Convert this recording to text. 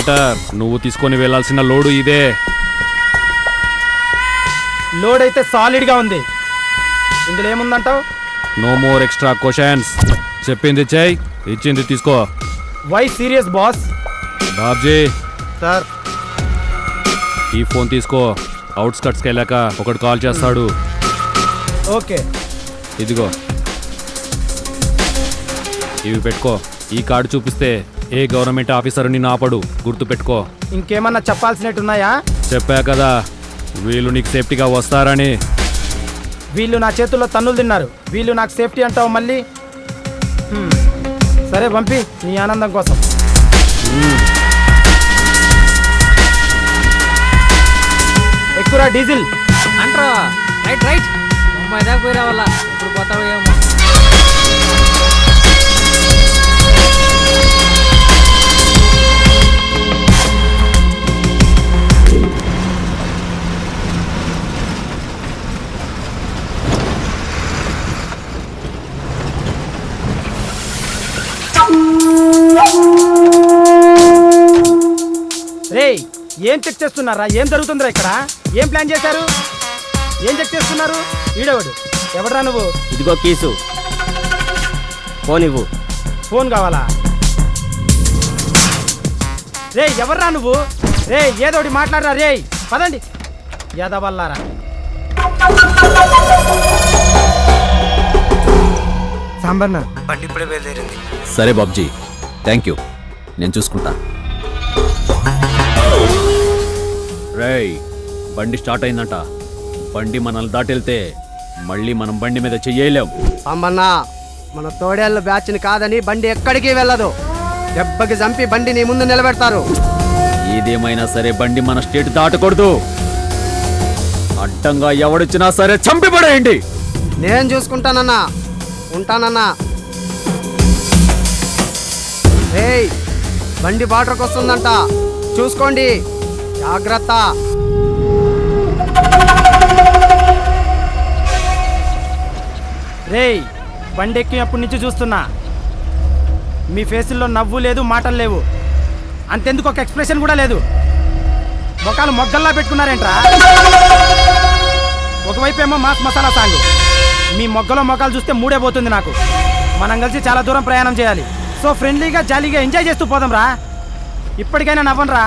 Inspector, నువ్వు తీసుకొని వెళ్లాల్సిన లోడు ఇదే. లోడ్ అయితే సాలిడ్ గా ఉంది. ఇందులో ఏముందంటావు? No more extra questions. చెప్పింది చెయ్, ఇచ్చింది తీసుకో. Why serious boss? Babji sir, ఈ ఫోన్ తీసుకో. అవుట్స్కట్స్కి వెళ్ళాక ఒకటి కాల్ చేస్తాడు. ఓకే. ఇదిగో, ఇవి పెట్టుకో. ఈ కార్డు చూపిస్తే ఏ గవర్నమెంట్ ఆఫీసర్ నిన్ను ఆపడు, గుర్తు పెట్టుకో. ఇంకేమన్నా చెప్పాల్సినట్టున్నాయా? చెప్పా కదా, వీళ్ళు నీకు సేఫ్టీగా వస్తారని. వీళ్ళు నా చేతుల్లో తన్నులు తిన్నారు, వీళ్ళు నాకు సేఫ్టీ అంటావు మళ్ళీ? సరే పంపి, నీ ఆనందం కోసం. ఎక్కురా డీజిల్ అంటారా? Right right. ముంబై దాకా పోయి రావాలా, ఇప్పుడు పోతావు ఏమో. రేయ్, ఏం చెక్ చేస్తున్నారా? ఏం జరుగుతుందిరా ఇక్కడ? ఏం ప్లాన్ చేశారు? ఏం చెక్ చేస్తున్నారు? ఈడెవడు? ఎవడరా నువ్వు? ఇదిగో కీసు, ఫోన్ ఇవ్వు. ఫోన్ కావాలా? రేయ్, ఎవర్రా నువ్వు? రేయ్, ఏదోటి మాట్లాడరా. రేయ్ పదండి యాదవల్లారా. సాంబర్న బండి ఇప్పుడే బయలుదేరింది. సరే బాబ్జీ, థ్యాంక్ యూ, నేను చూసుకుంటా. రేయ్, బండి స్టార్ట్ అయిందంట. బండి మనల్ని దాటెళ్తే మళ్ళీ మనం బండి మీద చెయ్యలేం. సాంబన్న, మన తోడేళ్ళ బ్యాచ్ని కాదని బండి ఎక్కడికి వెళ్ళదు. దెబ్బకి చంపి బండి నీ ముందు నిలబెడతారు. ఏదేమైనా సరే బండి మన స్టేట్ దాటకూడదు. అడ్డంగా ఎవడొచ్చినా సరే చంపి పడేయండి. నేను చూసుకుంటానన్నా, ఉంటానన్నా. రేయ్, బండి బార్డర్కి వస్తుందంట, చూసుకోండి, జాగ్రత్త. రేయ్, బండి ఎక్కినప్పటి నుంచి చూస్తున్నా, మీ ఫేసుల్లో నవ్వు లేదు, మాటలు లేవు. అంతెందుకు ఒక ఎక్స్ప్రెషన్ కూడా లేదు. మొఖాలు మొగ్గల్లా పెట్టుకున్నారేంట్రా? ఒకవైపు ఏమో మాస్ మసాలా సాంగ్, మీ మొగ్గలో మొఖాలు చూస్తే మూడే పోతుంది నాకు. మనం కలిసి చాలా దూరం ప్రయాణం చేయాలి. సో ఫ్రెండ్లీగా జాలీగా ఎంజాయ్ చేస్తూ పోదాం రా. ఇప్పటికైనా నవ్వండి రా.